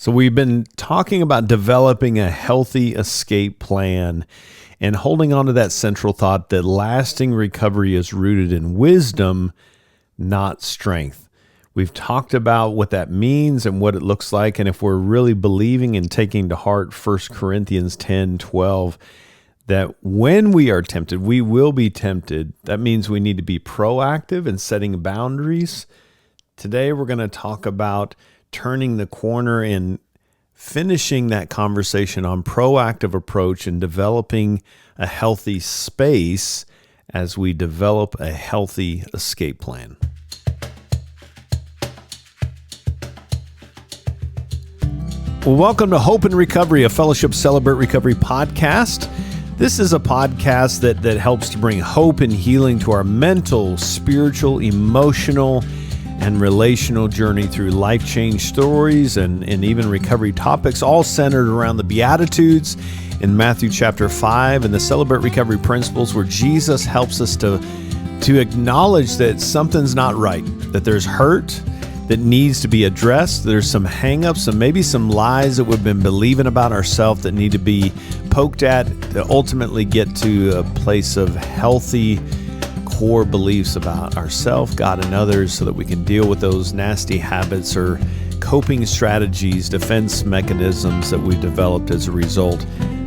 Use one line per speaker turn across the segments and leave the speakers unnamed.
So we've been talking about developing a healthy escape plan and holding on to that central thought that lasting recovery is rooted in wisdom, not strength. We've talked about what that means and what it looks like, and if we're really believing and taking to heart 1 Corinthians 10:12, that when we are tempted, we will be tempted. That means we need to be proactive in setting boundaries. Today we're going to talk about turning the corner and finishing that conversation on proactive approach and developing a healthy space as we develop a healthy escape plan. Well, welcome to Hope and Recovery, a Fellowship Celebrate Recovery podcast. This is a podcast that helps to bring hope and healing to our mental, spiritual, emotional, and relational journey through life change stories and even recovery topics, all centered around the Beatitudes in Matthew chapter 5 and the Celebrate Recovery principles, where Jesus helps us to acknowledge that something's not right, that there's hurt that needs to be addressed. There's some hang-ups and maybe some lies that we've been believing about ourselves that need to be poked at to ultimately get to a place of healthy core beliefs about ourselves, God, and others, so that we can deal with those nasty habits or coping strategies, defense mechanisms that we've developed as a result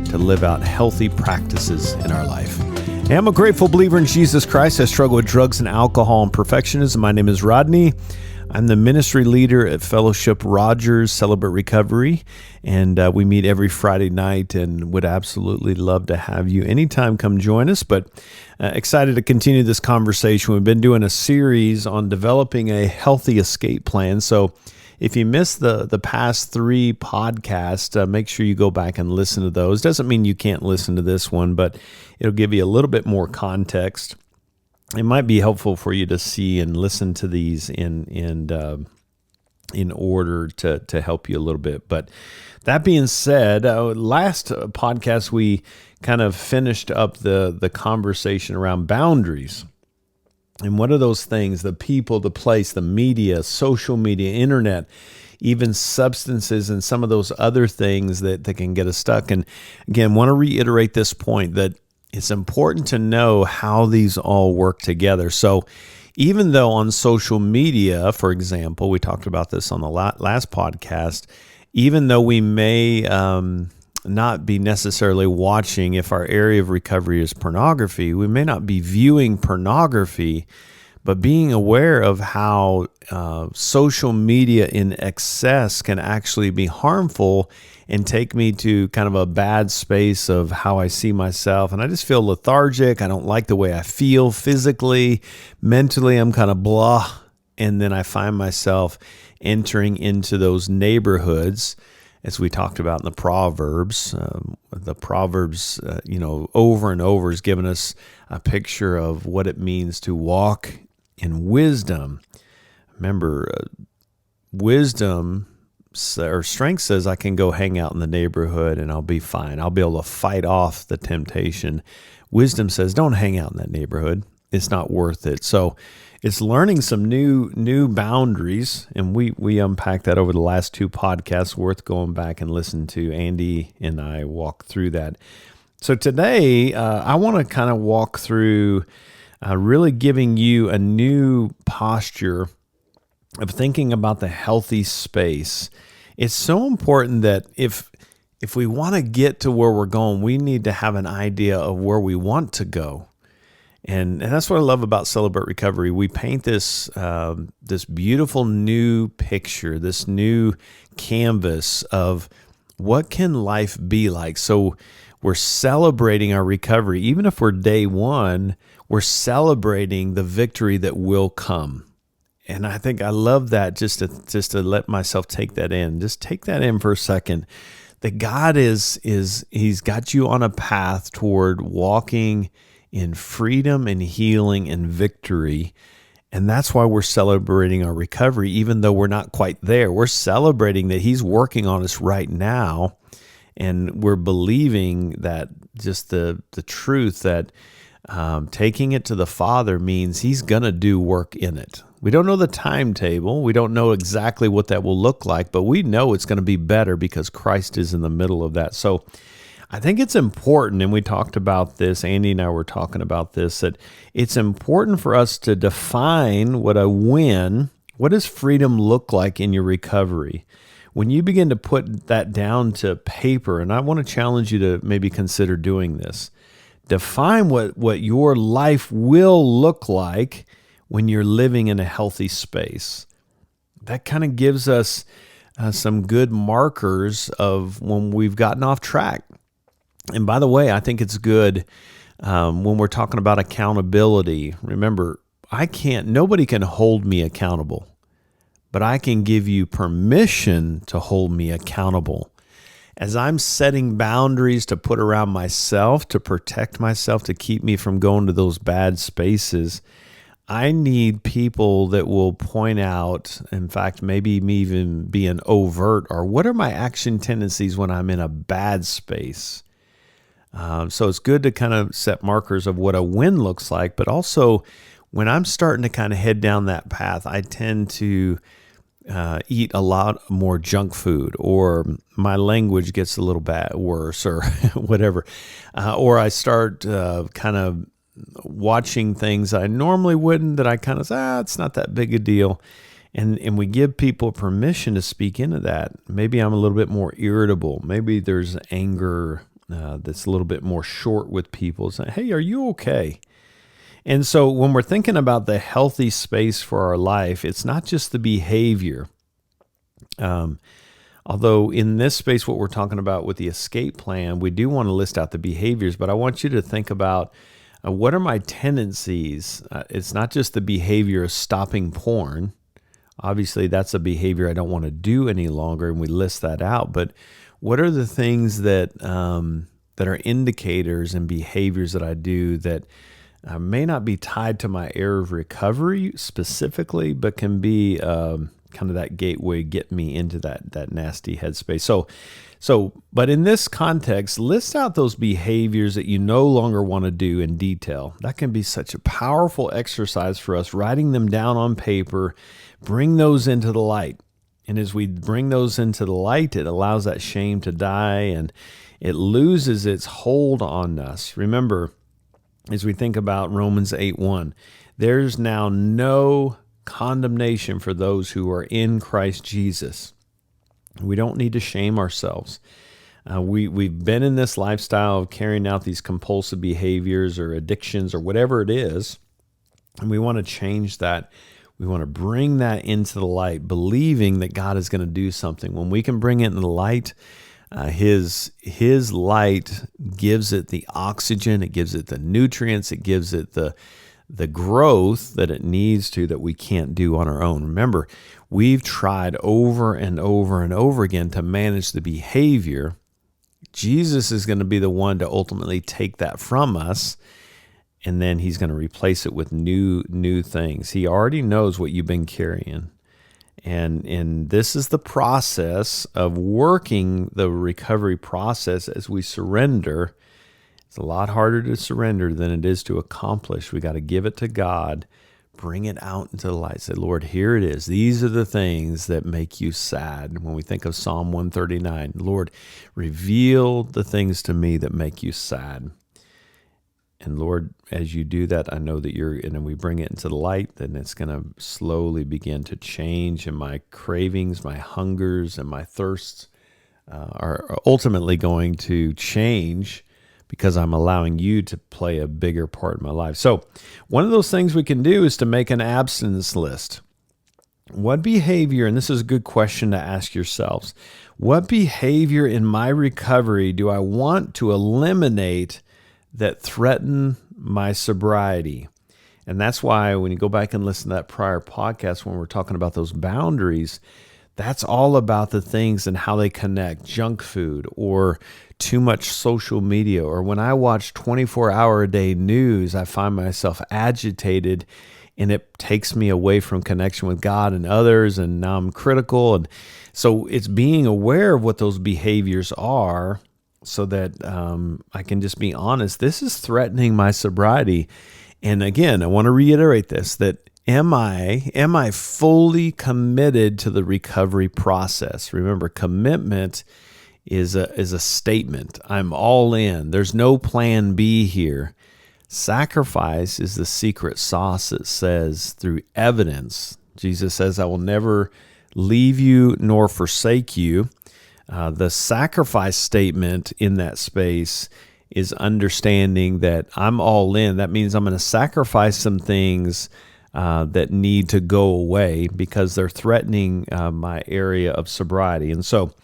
to live out healthy practices in our life. And I'm a grateful believer in Jesus Christ. I struggle with drugs and alcohol and perfectionism. My name is Rodney. I'm the ministry leader at Fellowship Rogers Celebrate Recovery, and we meet every Friday night and would absolutely love to have you anytime come join us, but excited to continue this conversation. We've been doing a series on developing a healthy escape plan, so if you missed the past 3 podcasts, make sure you go back and listen to those. Doesn't mean you can't listen to this one, but it'll give you a little bit more context. It might be helpful for you to see and listen to these in order to help you a little bit. But that being said, last podcast we kind of finished up the conversation around boundaries. And what are those things? The people, the place, the media, social media, internet, even substances, and some of those other things that can get us stuck. And again, want to reiterate this point that it's important to know how these all work together. So even though on social media, for example, we talked about this on the last podcast, even though we may not be necessarily watching, if our area of recovery is pornography, we may not be viewing pornography, but being aware of how social media in excess can actually be harmful and take me to kind of a bad space of how I see myself. And I just feel lethargic. I don't like the way I feel physically. Mentally, I'm kind of blah. And then I find myself entering into those neighborhoods, as we talked about in the Proverbs. Over and over is giving us a picture of what it means to walk in wisdom. Remember, wisdom or strength says I can go hang out in the neighborhood and I'll be fine. I'll be able to fight off the temptation. Wisdom says don't hang out in that neighborhood. It's not worth it. So it's learning some new boundaries, and we unpacked that over the last 2 podcasts. Worth going back and listen to. Andy and I walk through that. So today I want to kind of walk through really giving you a new posture of thinking about the healthy space. It's so important that if we want to get to where we're going, we need to have an idea of where we want to go. And that's what I love about Celebrate Recovery. We paint this beautiful new picture, this new canvas of what can life be like. So we're celebrating our recovery. Even if we're day 1, we're celebrating the victory that will come. And I think I love that, just to let myself take that in. Just take that in for a second. That God He's got you on a path toward walking in freedom and healing and victory. And that's why we're celebrating our recovery, even though we're not quite there. We're celebrating that He's working on us right now. And we're believing that just the truth that taking it to the Father means He's going to do work in it. We don't know the timetable. We don't know exactly what that will look like, but we know it's going to be better because Christ is in the middle of that. So I think it's important, and we talked about this, Andy and I were talking about this, that it's important for us to define what does freedom look like in your recovery? When you begin to put that down to paper, and I want to challenge you to maybe consider doing this, define what your life will look like when you're living in a healthy space. That kind of gives us some good markers of when we've gotten off track. And by the way, I think it's good when we're talking about accountability. Remember, nobody can hold me accountable, but I can give you permission to hold me accountable. As I'm setting boundaries to put around myself, to protect myself, to keep me from going to those bad spaces, I need people that will point out, in fact, maybe me even being overt, or what are my action tendencies when I'm in a bad space? So it's good to kind of set markers of what a win looks like, but also when I'm starting to kind of head down that path, I tend to eat a lot more junk food, or my language gets a little worse, or whatever, or I start kind of watching things I normally wouldn't, that I kind of say, it's not that big a deal. And we give people permission to speak into that. Maybe I'm a little bit more irritable. Maybe there's anger that's a little bit more short with people. Saying, hey, are you okay? And so when we're thinking about the healthy space for our life, it's not just the behavior. Although in this space, what we're talking about with the escape plan, we do want to list out the behaviors, but I want you to think about what are my tendencies? It's not just the behavior of stopping porn. Obviously, that's a behavior I don't want to do any longer, and we list that out. But what are the things that are indicators and behaviors that I do that may not be tied to my area of recovery specifically, but can be kind of that gateway, get me into that nasty headspace. But in this context, list out those behaviors that you no longer want to do in detail. That can be such a powerful exercise for us, writing them down on paper, bring those into the light. And as we bring those into the light, it allows that shame to die and it loses its hold on us. Remember, as we think about Romans 8:1, there's now no condemnation for those who are in Christ Jesus. We don't need to shame ourselves. We've been in this lifestyle of carrying out these compulsive behaviors or addictions or whatever it is, and we want to change that. We want to bring that into the light, believing that God is going to do something. When we can bring it into the light, His light gives it the oxygen, it gives it the nutrients, it gives it the growth that it needs to, that we can't do on our own. Remember, we've tried over and over and over again to manage the behavior. Jesus is going to be the one to ultimately take that from us, and then He's going to replace it with new things. He already knows what you've been carrying. And this is the process of working the recovery process as we surrender. It's a lot harder to surrender than it is to accomplish. We got to give it to God, bring it out into the light. Say, Lord, here it is. These are the things that make you sad. When we think of Psalm 139, Lord, reveal the things to me that make you sad. And Lord, as you do that, I know that and then we bring it into the light, then it's going to slowly begin to change. And my cravings, my hungers, and my thirsts are ultimately going to change because I'm allowing you to play a bigger part in my life. So one of those things we can do is to make an abstinence list. What behavior, and this is a good question to ask yourselves, what behavior in my recovery do I want to eliminate that threaten my sobriety? And that's why when you go back and listen to that prior podcast, when we're talking about those boundaries, that's all about the things and how they connect. Junk food, or too much social media, or when I watch 24-hour-a-day news, I find myself agitated and it takes me away from connection with God and others, and now I'm critical. And so it's being aware of what those behaviors are, so that I can just be honest. This is threatening my sobriety. And again, I want to reiterate this, that Am I fully committed to the recovery process? Remember, commitment is a statement. I'm all in. There's no plan B here. Sacrifice is the secret sauce that says through evidence. Jesus says, I will never leave you nor forsake you. The sacrifice statement in that space is understanding that I'm all in. That means I'm going to sacrifice some things that need to go away because they're threatening my area of sobriety. And so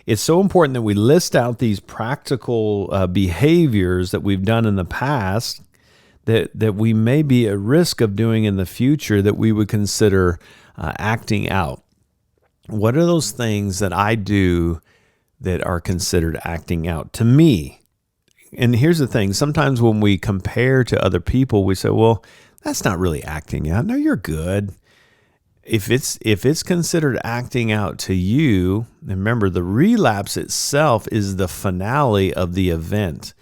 it's so important that we list out these practical behaviors that we've done in the past that we may be at risk of doing in the future that we would consider acting out. What are those things that I do that are considered acting out to me? And here's the thing. Sometimes when we compare to other people, we say, well, that's not really acting out. No, you're good. If it's considered acting out to you, remember the relapse itself is the finale of the event.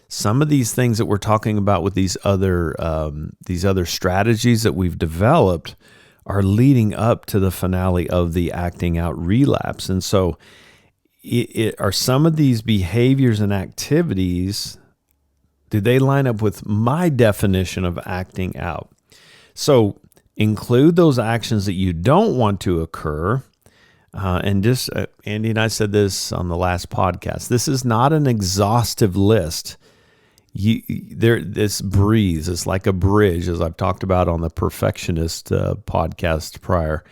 Some of these things that we're talking about with these other strategies that we've developed are leading up to the finale of the acting out relapse. And so are some of these behaviors and activities, do they line up with my definition of acting out? So include those actions that you don't want to occur. And just Andy and I said this on the last podcast. This is not an exhaustive list. This breathes. It's like a bridge, as I've talked about on the Perfectionist podcast prior,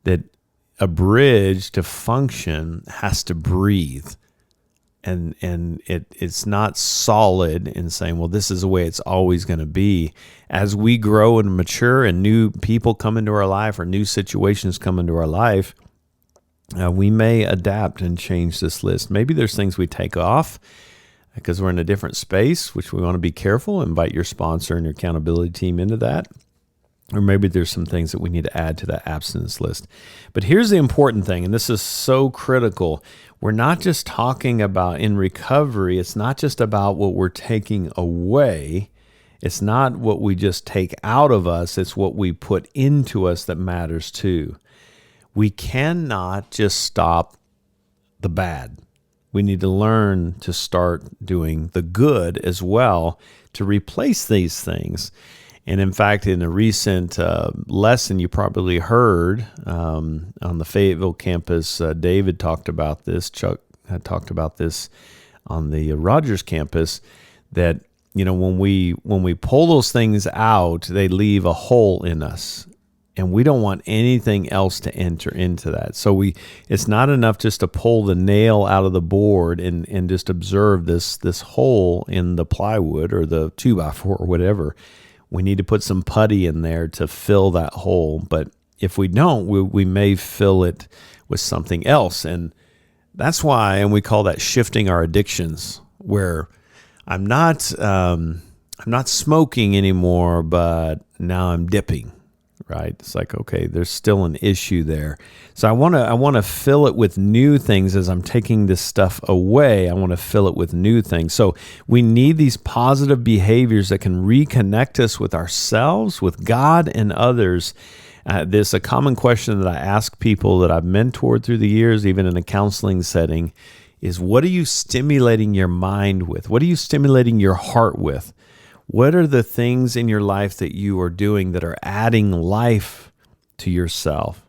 that a bridge to function has to breathe. And it's not solid in saying, well, this is the way it's always going to be. As we grow and mature and new people come into our life or new situations come into our life, we may adapt and change this list. Maybe there's things we take off because we're in a different space, which we want to be careful. Invite your sponsor and your accountability team into that. Or maybe there's some things that we need to add to that abstinence list. But here's the important thing, and this is so critical. We're not just talking about in recovery. It's not just about what we're taking away. It's not what we just take out of us. It's what we put into us that matters too. We cannot just stop the bad. We need to learn to start doing the good as well to replace these things. And in fact, in a recent lesson you probably heard on the Fayetteville campus, David talked about this. Chuck had talked about this on the Rogers campus. That when we pull those things out, they leave a hole in us, and we don't want anything else to enter into that. So it's not enough just to pull the nail out of the board and just observe this hole in the plywood or the 2x4 or whatever. We need to put some putty in there to fill that hole. But if we don't, we may fill it with something else. And that's why, and we call that shifting our addictions, where I'm not smoking anymore, but now I'm dipping, right? It's like, okay, there's still an issue there. So I want to fill it with new things as I'm taking this stuff away. I want to fill it with new things. So we need these positive behaviors that can reconnect us with ourselves, with God and others. There's a common question that I ask people that I've mentored through the years, even in a counseling setting, is what are you stimulating your mind with? What are you stimulating your heart with? What are the things in your life that you are doing that are adding life to yourself?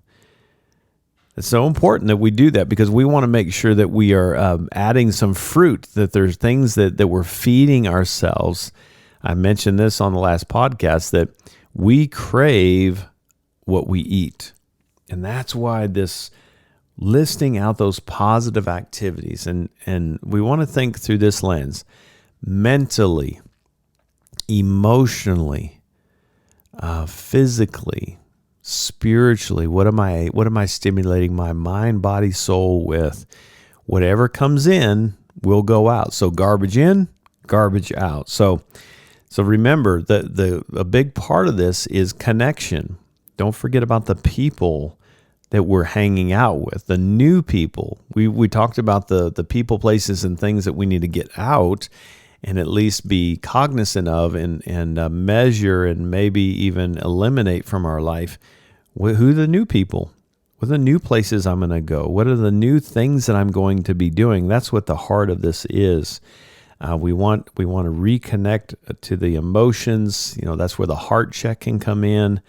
It's so important that we do that because we want to make sure that we are adding some fruit, that there's things that we're feeding ourselves. I mentioned this on the last podcast, that we crave what we eat. And that's why this listing out those positive activities, and we want to think through this lens: mentally, emotionally, physically, spiritually. What am I stimulating my mind, body, soul with? Whatever comes in will go out. So garbage in, garbage out. So remember that a big part of this is connection. Don't forget about the people that we're hanging out with, the new people. We talked about the people, places, and things that we need to get out. and at least be cognizant of and measure and maybe even eliminate from our life who are the new people, what are the new places I'm going to go, what are the new things that I'm going to be doing. That's what the heart of this is. We want to reconnect to the emotions. That's where the heart check can come in.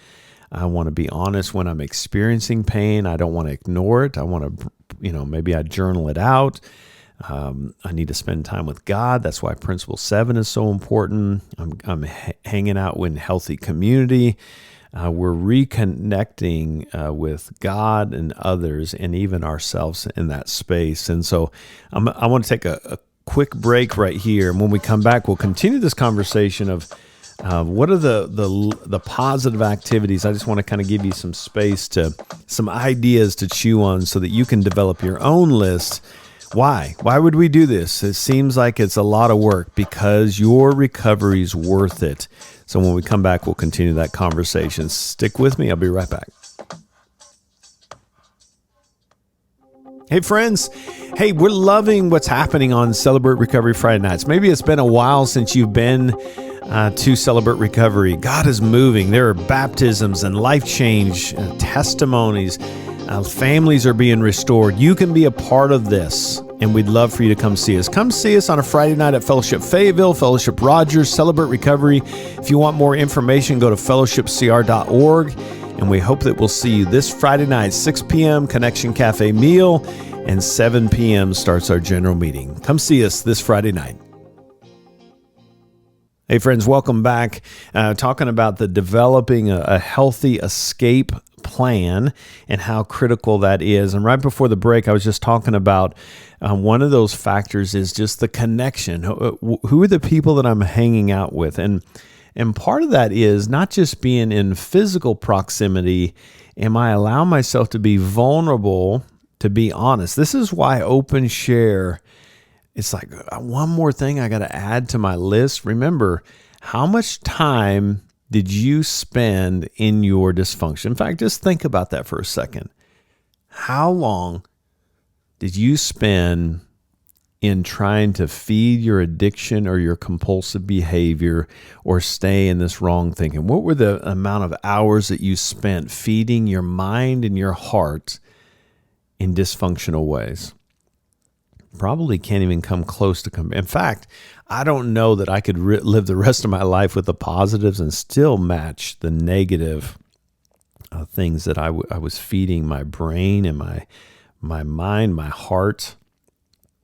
I want to be honest when I'm experiencing pain. I don't want to ignore it. I want to, maybe I journal it out. I need to spend time with God. That's why Principle 7 is so important. I'm hanging out in healthy community. We're reconnecting with God and others and even ourselves in that space. And so I want to take a quick break right here. And when we come back, we'll continue this conversation of what are the positive activities. I just want to kind of give you some space some ideas to chew on so that you can develop your own list. Why? Why would we do this? It seems like it's a lot of work because your recovery is worth it. So when we come back, we'll continue that conversation. Stick with me. I'll be right back. Hey, friends. Hey, we're loving what's happening on Celebrate Recovery Friday nights. Maybe it's been a while since you've been to Celebrate Recovery. God is moving. There are baptisms and life change testimonies. Families are being restored. You can be a part of this, and we'd love for you to come see us. Come see us on a Friday night at Fellowship Fayetteville, Fellowship Rogers, Celebrate Recovery. If you want more information, go to fellowshipcr.org. And we hope that we'll see you this Friday night, 6 p.m., Connection Cafe meal, and 7 p.m. starts our general meeting. Come see us this Friday night. Hey, friends, welcome back. Talking about the developing a healthy escape plan and how critical that is. And right before the break, I was just talking about one of those factors is just the connection. Who are the people that I'm hanging out with? And part of that is not just being in physical proximity. Am I allowing myself to be vulnerable, to be honest? This is why open share, it's like one more thing I got to add to my list. Remember, how much time did you spend in your dysfunction? In fact, just think about that for a second. How long did you spend in trying to feed your addiction or your compulsive behavior or stay in this wrong thinking? What were the amount of hours that you spent feeding your mind and your heart in dysfunctional ways? Probably can't even come close to come. In fact, I don't know that I could live the rest of my life with the positives and still match the negative things that I was feeding my brain and my mind, my heart,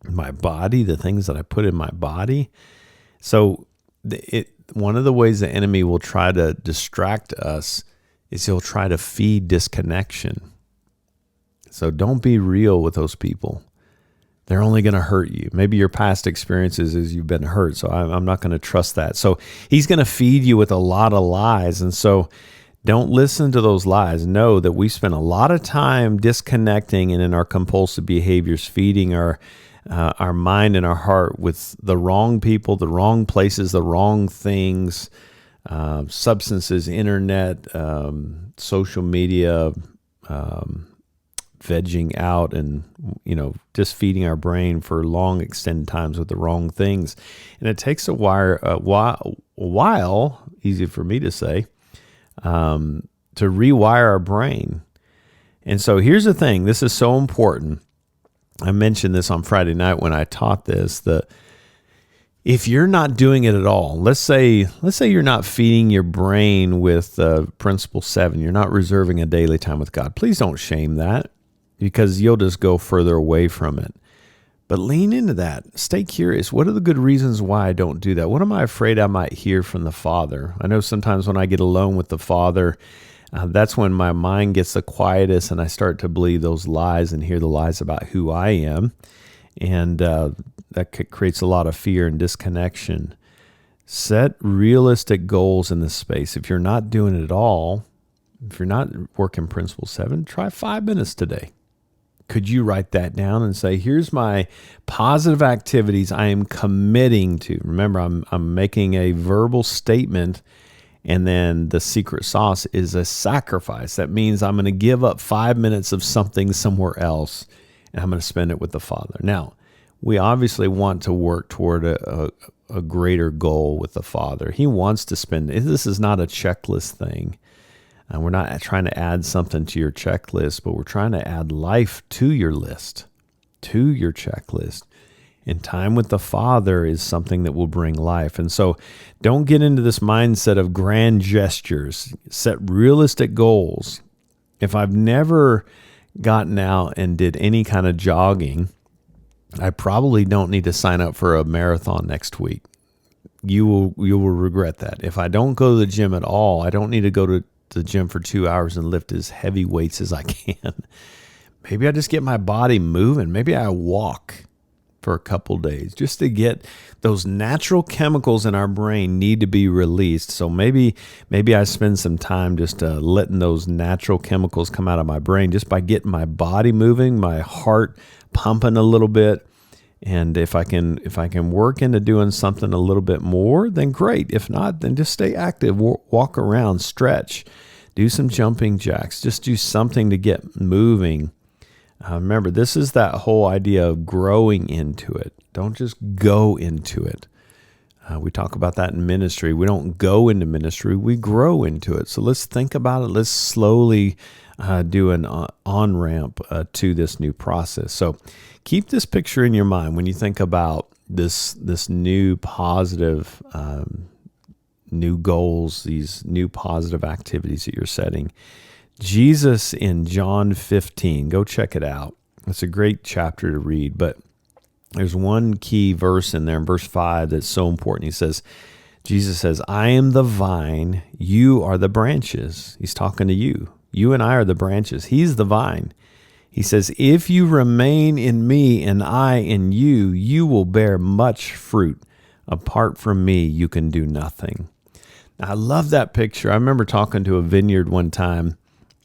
my body, the things that I put in my body. So one of the ways the enemy will try to distract us is he'll try to feed disconnection. So don't be real with those people. They're only going to hurt you. Maybe your past experiences is you've been hurt, so I'm not going to trust that. So he's going to feed you with a lot of lies, and so don't listen to those lies. Know that we spend a lot of time disconnecting and in our compulsive behaviors, feeding our mind and our heart with the wrong people, the wrong places, the wrong things, substances, internet, social media, vegging out and, just feeding our brain for long extended times with the wrong things. And it takes a while, easy for me to say, to rewire our brain. And so here's the thing. This is so important. I mentioned this on Friday night when I taught this, that if you're not doing it at all, let's say you're not feeding your brain with Principle 7, you're not reserving a daily time with God. Please don't shame that, because you'll just go further away from it. But lean into that. Stay curious. What are the good reasons why I don't do that? What am I afraid I might hear from the Father? I know sometimes when I get alone with the Father, that's when my mind gets the quietest and I start to believe those lies and hear the lies about who I am. And that creates a lot of fear and disconnection. Set realistic goals in this space. If you're not doing it at all, if you're not working Principle 7, try 5 minutes today. Could you write that down and say, here's my positive activities I am committing to? Remember, I'm making a verbal statement, and then the secret sauce is a sacrifice. That means I'm going to give up 5 minutes of something somewhere else, and I'm going to spend it with the Father. Now, we obviously want to work toward a greater goal with the Father. He wants to spend, this is not a checklist thing. We're not trying to add something to your checklist, but we're trying to add life to your list, to your checklist. And time with the Father is something that will bring life. And so don't get into this mindset of grand gestures. Set realistic goals. If I've never gotten out and did any kind of jogging, I probably don't need to sign up for a marathon next week. You will regret that. If I don't go to the gym at all, I don't need to go to the gym for 2 hours and lift as heavy weights as I can. Maybe I just get my body moving. Maybe I walk for a couple days just to get those natural chemicals in our brain need to be released. So maybe I spend some time just letting those natural chemicals come out of my brain just by getting my body moving, my heart pumping a little bit. And if I can work into doing something a little bit more, then great. If not, then just stay active, walk around, stretch, do some jumping jacks, just do something to get moving. Remember, this is that whole idea of growing into it. Don't just go into it. We talk about that in ministry. We don't go into ministry, we grow into it. So let's think about it. Let's slowly do an on-ramp to this new process. So keep this picture in your mind when you think about this new positive, new goals, these new positive activities that you're setting. Jesus in John 15, go check it out. It's a great chapter to read, but there's one key verse in there in verse 5 that's so important. Jesus says, I am the vine, you are the branches. He's talking to you. You and I are the branches. He's the vine. He says, if you remain in me and I in you, you will bear much fruit. Apart from me, you can do nothing. Now, I love that picture. I remember talking to a vineyard one time.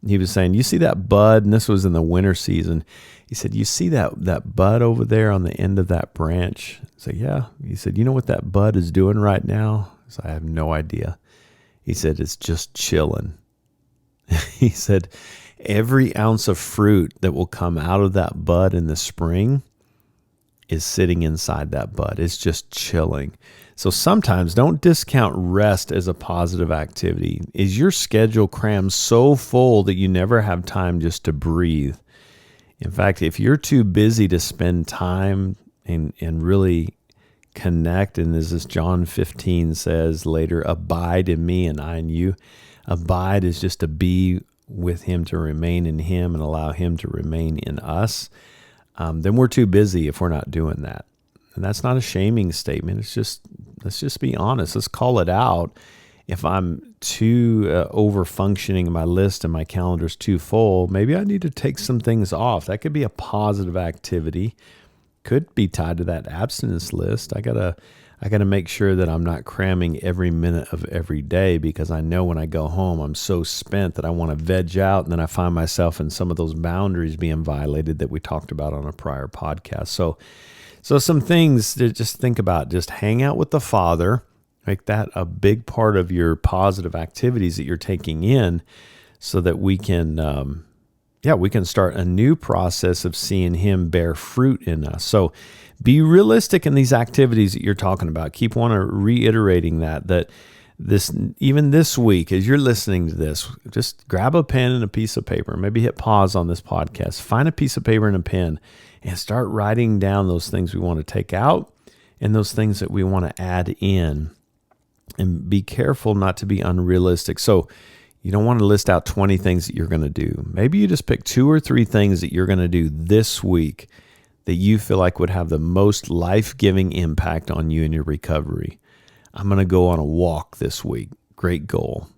He was saying, you see that bud? And this was in the winter season. He said, you see that bud over there on the end of that branch? I said, yeah. He said, you know what that bud is doing right now? I said, I have no idea. He said, it's just chilling. He said, every ounce of fruit that will come out of that bud in the spring is sitting inside that bud. It's just chilling. So sometimes don't discount rest as a positive activity. Is your schedule crammed so full that you never have time just to breathe? In fact, if you're too busy to spend time and really connect, and as this John 15 says later, abide in me and I in you. Abide is just to be with him, to remain in him and allow him to remain in us. Then we're too busy if we're not doing that. And that's not a shaming statement. It's just, let's just be honest. Let's call it out. If I'm too over-functioning my list and my calendar's too full, maybe I need to take some things off. That could be a positive activity. Could be tied to that abstinence list. I gotta make sure that I'm not cramming every minute of every day, because I know when I go home, I'm so spent that I want to veg out, and then I find myself in some of those boundaries being violated that we talked about on a prior podcast. So some things to just think about. Just hang out with the Father. Make that a big part of your positive activities that you're taking in, so that we can start a new process of seeing him bear fruit in us. So be realistic in these activities that you're talking about. Keep reiterating that even this week, as you're listening to this, just grab a pen and a piece of paper. Maybe hit pause on this podcast. Find a piece of paper and a pen and start writing down those things we want to take out and those things that we want to add in. And be careful not to be unrealistic. So you don't want to list out 20 things that you're going to do. Maybe you just pick 2 or 3 things that you're going to do this week that you feel like would have the most life-giving impact on you in your recovery. I'm going to go on a walk this week. Great goal.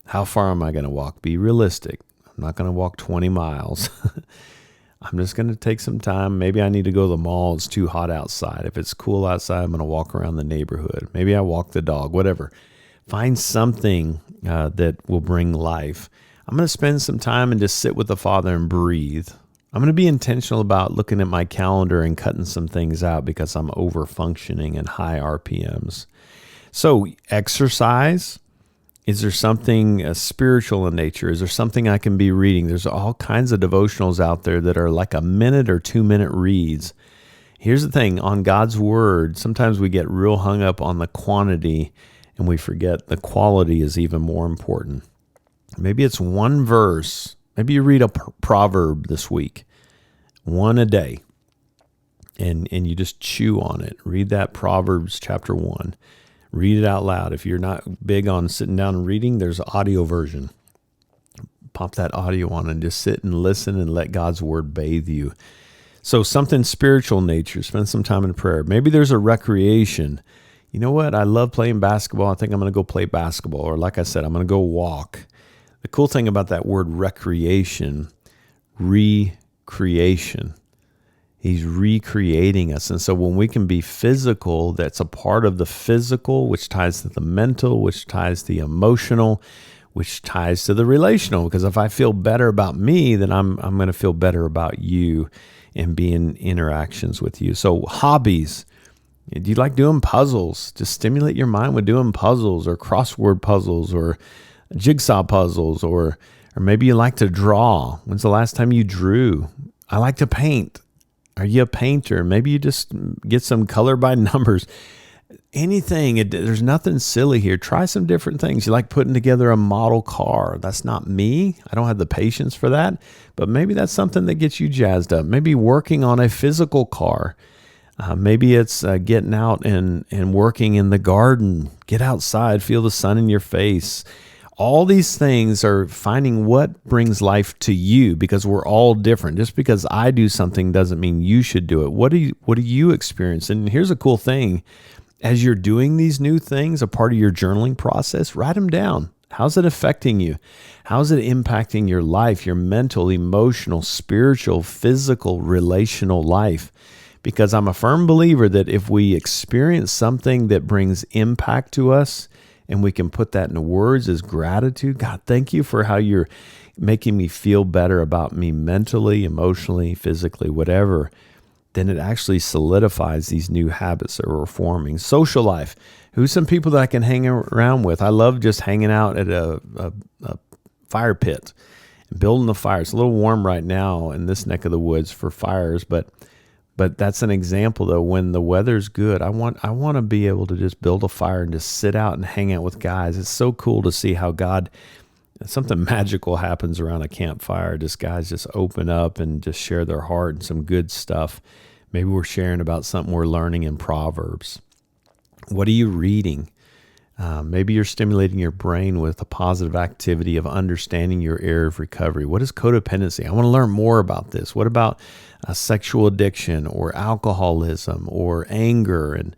How far am I going to walk? Be realistic. I'm not going to walk 20 miles. I'm just going to take some time. Maybe I need to go to the mall. It's too hot outside. If it's cool outside, I'm going to walk around the neighborhood. Maybe I walk the dog, whatever. Find something that will bring life. I'm going to spend some time and just sit with the Father and breathe. I'm going to be intentional about looking at my calendar and cutting some things out because I'm over-functioning and high RPMs. So exercise. Is there something spiritual in nature? Is there something I can be reading? There's all kinds of devotionals out there that are like a minute or 2 minute reads. Here's the thing, on God's word, sometimes we get real hung up on the quantity and we forget the quality is even more important. Maybe it's one verse. Maybe you read a proverb this week, one a day, and you just chew on it. Read that Proverbs chapter 1. Read it out loud. If you're not big on sitting down and reading, there's an audio version. Pop that audio on and just sit and listen and let God's word bathe you. So something spiritual nature, spend some time in prayer. Maybe there's a recreation. You know what? I love playing basketball. I think I'm going to go play basketball. Or like I said, I'm going to go walk. The cool thing about that word recreation, recreation, he's recreating us. And so when we can be physical, that's a part of the physical, which ties to the mental, which ties to the emotional, which ties to the relational. Because if I feel better about me, then I'm going to feel better about you and be in interactions with you. So hobbies. Do you like doing puzzles? Just stimulate your mind with doing puzzles or crossword puzzles or jigsaw puzzles, or maybe you like to draw. When's the last time you drew? I like to paint. Are you a painter? Maybe you just get some color by numbers. Anything. There's nothing silly here. Try some different things. You like putting together a model car. That's not me. I don't have the patience for that. But maybe that's something that gets you jazzed up. Maybe working on a physical car. Maybe it's getting out and working in the garden. Get outside. Feel the sun in your face. All these things are finding what brings life to you, because we're all different. Just because I do something doesn't mean you should do it. What do you experience? And here's a cool thing. As you're doing these new things, a part of your journaling process, write them down. How's it affecting you? How's it impacting your life, your mental, emotional, spiritual, physical, relational life? Because I'm a firm believer that if we experience something that brings impact to us, and we can put that into words as gratitude. God, thank you for how you're making me feel better about me mentally, emotionally, physically, whatever. Then it actually solidifies these new habits that we're forming. Social life. Who's some people that I can hang around with? I love just hanging out at a fire pit and building the fire. It's a little warm right now in this neck of the woods for fires, but that's an example, though. When the weather's good, I want to be able to just build a fire and just sit out and hang out with guys. It's so cool to see how something magical happens around a campfire. Just guys just open up and just share their heart and some good stuff. Maybe we're sharing about something we're learning in Proverbs. What are you reading? Maybe you're stimulating your brain with a positive activity of understanding your area of recovery. What is codependency? I want to learn more about this. What about sexual addiction or alcoholism or anger and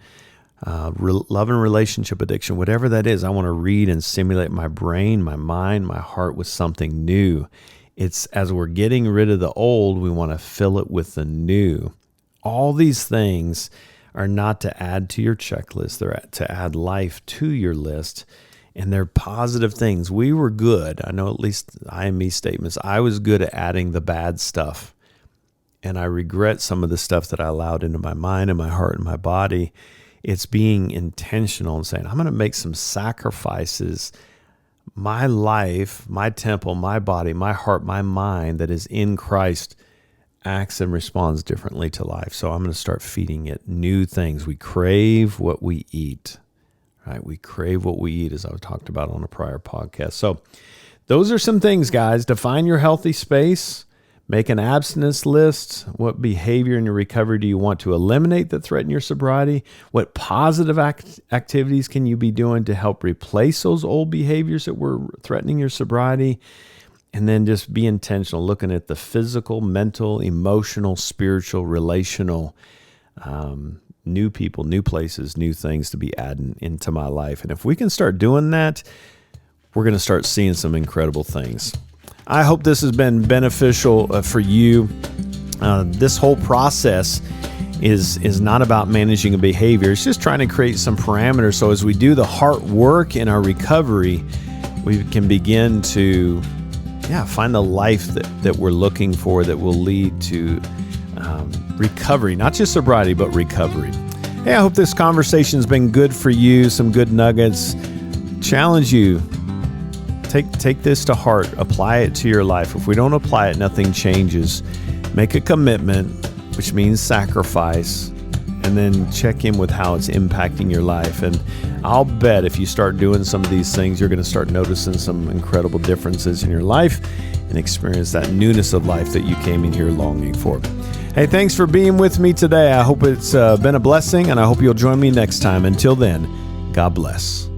love and relationship addiction? Whatever that is, I want to read and stimulate my brain, my mind, my heart with something new. It's as we're getting rid of the old, we want to fill it with the new. All these things are not to add to your checklist. They're to add life to your list, and they're positive things. We were good. I know, at least I and me statements. I was good at adding the bad stuff, and I regret some of the stuff that I allowed into my mind and my heart and my body. It's being intentional and saying, I'm going to make some sacrifices. My life, my temple, my body, my heart, my mind that is in Christ acts and responds differently to life. So I'm going to start feeding it new things. We crave what we eat, right? We crave what we eat, as I talked about on a prior podcast. So those are some things, guys. Define your healthy space. Make an abstinence list. What behavior in your recovery do you want to eliminate that threaten your sobriety? What positive activities can you be doing to help replace those old behaviors that were threatening your sobriety? And then just be intentional, looking at the physical, mental, emotional, spiritual, relational, new people, new places, new things to be adding into my life. And if we can start doing that, we're going to start seeing some incredible things. I hope this has been beneficial for you. This whole process is not about managing a behavior. It's just trying to create some parameters. So as we do the heart work in our recovery, we can begin to find the life that we're looking for that will lead to recovery, not just sobriety, but recovery. Hey, I hope this conversation's been good for you, some good nuggets. Challenge you. Take this to heart. Apply it to your life. If we don't apply it, nothing changes. Make a commitment. which means sacrifice, and then check in with how it's impacting your life. And I'll bet if you start doing some of these things, you're going to start noticing some incredible differences in your life and experience that newness of life that you came in here longing for. Hey, thanks for being with me today. I hope it's been a blessing, and I hope you'll join me next time. Until then, God bless.